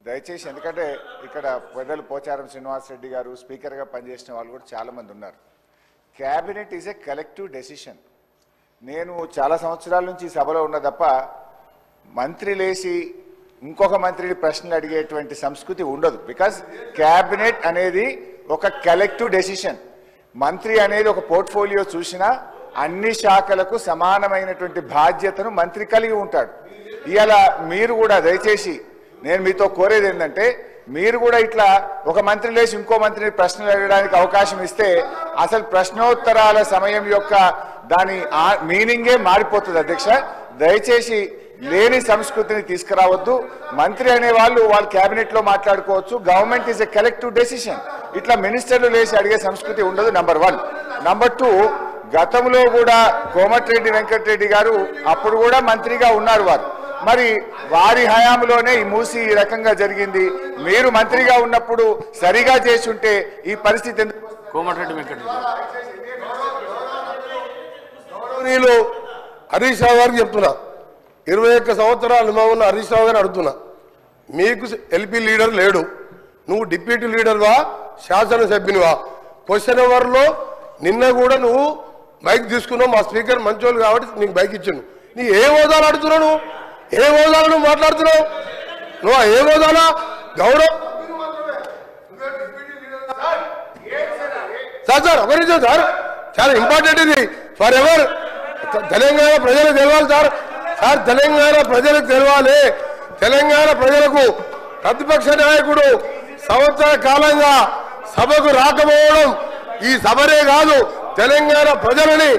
దయచేసి ఎందుకంటే ఇక్కడ పెద్దలు పోచారం శ్రీనివాస్ రెడ్డి గారు స్పీకర్గా పనిచేసిన వాళ్ళు కూడా చాలామంది ఉన్నారు. Cabinet is a collective decision. నేను చాలా సంవత్సరాల నుంచి సభలో ఉన్న తప్ప మంత్రి లేచి ఇంకొక మంత్రిని ప్రశ్నలు అడిగేటువంటి సంస్కృతి ఉండదు. బికాజ్ క్యాబినెట్ అనేది ఒక కలెక్టివ్ డెసిషన్. మంత్రి అనేది ఒక పోర్ట్ఫోలియో చూసినా అన్ని శాఖలకు సమానమైనటువంటి బాధ్యతను మంత్రి కలిగి ఉంటాడు. ఇవాళ మీరు కూడా దయచేసి నేను మీతో కోరేది ఏంటంటే మీరు కూడా ఇట్లా ఒక మంత్రి లేచి ఇంకో మంత్రిని ప్రశ్నలు అడగడానికి అవకాశం ఇస్తే అసలు ప్రశ్నోత్తరాల సమయం యొక్క దాని మీనింగే మారిపోతుంది. అధ్యక్ష, దయచేసి లేని సంస్కృతిని తీసుకురావద్దు. మంత్రి అనే వాళ్ళు క్యాబినెట్లో మాట్లాడుకోవచ్చు. Government is a collective decision. ఇట్లా మినిస్టర్లు లేచి అడిగే సంస్కృతి ఉండదు. నంబర్ 1. నంబర్ 2, గతంలో కూడా కోమటిరెడ్డి వెంకటరెడ్డి గారు అప్పుడు కూడా మంత్రిగా ఉన్నారు. మరి వారి హయాంలోనే ఈ మూసి ఈ రకంగా జరిగింది. మీరు మంత్రిగా ఉన్నప్పుడు సరిగా చేసి ఉంటే ఈ పరిస్థితి ఎందుకు? కోమటిరెడ్డి వెంకటరెడ్డి హరీష్ రావు గారికి చెప్తున్నా, 21 సంవత్సరాల అనుభవం ఉన్న హరీష్ రావు గారిని అడుగుతున్నా, మీకు ఎల్పీ లీడర్ లేడు, నువ్వు డిప్యూటీ లీడర్వా శాసనసభ్యునివా? క్వశ్చన్ అవర్లో నిన్న కూడా నువ్వు బైక్ తీసుకున్నావు. మా స్పీకర్ మంచోళ్ళు కాబట్టి నీకు బైక్ ఇచ్చాను. నీ ఏ హోదాలు అడుగుతున్నావు? నువ్వు ఏ హోదాలు నువ్వు మాట్లాడుతున్నావు? నువ్వు ఏ హోదాలా? గౌరవ్ సార్ ఒక నిమిషం సార్, చాలా ఇంపార్టెంట్ ఇది ఫర్ ఎవర్. తెలంగాణ ప్రజలకు తెలవాలి సార్. తెలంగాణ ప్రజలకు తెలవాలి. తెలంగాణ ప్రజలకు ప్రతిపక్ష నాయకుడు సంవత్సర కాలంగా సభకు రాకపోవడం ఈ సభనే కాదు, తెలంగాణ ప్రజలని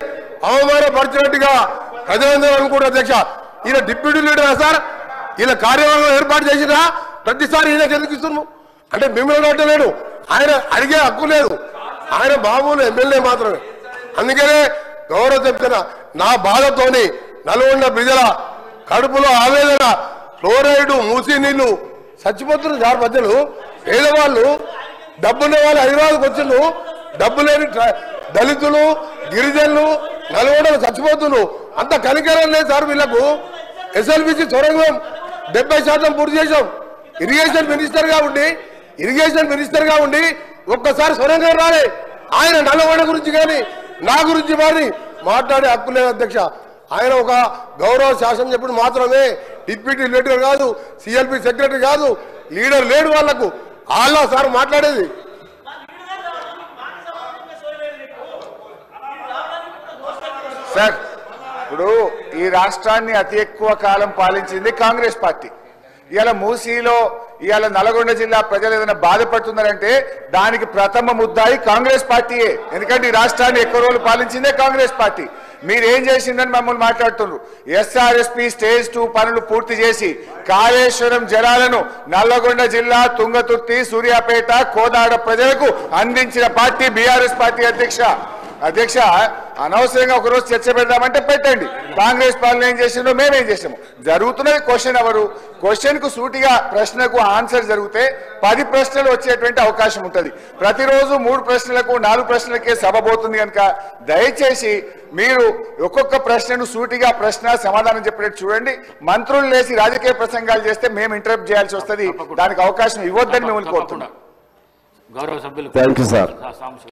అవమానపరిచినట్టుగా ప్రజలందరూ అనుకుంటారు. అధ్యక్ష, ఈయన డిప్యూటీ లీడరా సార్? ఈయన కార్యవర్గం ఏర్పాటు చేసినా ప్రతిసారి ఈయనకి ఎందుకు ఇస్తున్నాము అంటే మిమ్మల్ని అంటలేడు. ఆయన అడిగే హక్కు లేదు. ఆయన మామూలు ఎమ్మెల్యే మాత్రమే. అందుకనే గౌరవ చెప్తున్నా, నా బాధతోని నల్గొండ ప్రజల కడుపులో ఆవేదన, ఫ్లోరైడ్ మూసి నీళ్లు చచ్చిపోతున్నారు సార్. మధ్యలో పేదవాళ్ళు, డబ్బున్న వాళ్ళు హైదరాబాద్కి వచ్చిండ్రు, డబ్బు లేని దళితులు గిరిజనులు నల్గొండలు చచ్చిపోతున్నారు. అంత కనికరం లేదు సార్ వీళ్లకు. ఎస్ఎల్బిసి సొరంగం 70% పూర్తి చేశాం. ఇరిగేషన్ మినిస్టర్గా ఉండి ఒక్కసారి సొరంగం రాలే. ఆయన నల్గొండ గురించి కానీ నా గురించి మరి మాట్లాడే హక్కు లేదు అధ్యక్ష. ఆయన ఒక గౌరవ శాసనసభ్యుడు మాత్రమే, డిప్యూటీ లీడర్ కాదు, సిఎల్పి సెక్రటరీ కాదు, లీడర్ లేడు వాళ్లకు. వాళ్ళ సార్ మాట్లాడేది. సార్, ఇప్పుడు ఈ రాష్ట్రాన్ని అతి ఎక్కువ కాలం పాలించింది కాంగ్రెస్ పార్టీ. ఇవాళ మూసీలో ఇవాళ నల్గొండ జిల్లా ప్రజలు ఏదైనా బాధపడుతున్నారంటే దానికి ప్రథమ ముద్దాయి కాంగ్రెస్ పార్టీయే. ఎందుకంటే ఈ రాష్ట్రాన్ని ఎక్కువ రోజులు పాలించిందే కాంగ్రెస్ పార్టీ. మీరేం చేసిందని మమ్మల్ని మాట్లాడుతున్నారు. ఎస్ఆర్ఎస్పి స్టేజ్ 2 పనులు పూర్తి చేసి కాళేశ్వరం జలాలను నల్లగొండ జిల్లా తుంగతుర్తి, సూర్యాపేట, కోదాడ ప్రజలకు అందించిన పార్టీ బీఆర్ఎస్ పార్టీ. అధ్యక్ష, అనవసరంగా ఒకరోజు చర్చ పెడదామంటే పెట్టండి. కాంగ్రెస్ పాలన ఏం చేసిందో మేమేం చేసాము. జరుగుతున్నది క్వశ్చన్ అవరు. క్వశ్చన్ కు సూటిగా ప్రశ్నకు ఆన్సర్ జరిగితే 10 ప్రశ్నలు వచ్చేటువంటి అవకాశం ఉంటుంది. ప్రతిరోజు 3 ప్రశ్నలకు 4 ప్రశ్నలకే సభ పోతుంది కనుక దయచేసి మీరు ఒక్కొక్క ప్రశ్నను సూటిగా ప్రశ్న సమాధానం చెప్పినట్టు చూడండి. మంత్రులు లేసి రాజకీయ ప్రసంగాలు చేస్తే మేము ఇంటరప్ట్ చేయాల్సి వస్తుంది. దానికి అవకాశం ఇవ్వద్దని మిమ్మల్ని కోరుతున్నాం. గౌరవ సభ్యులు. Thank you sir.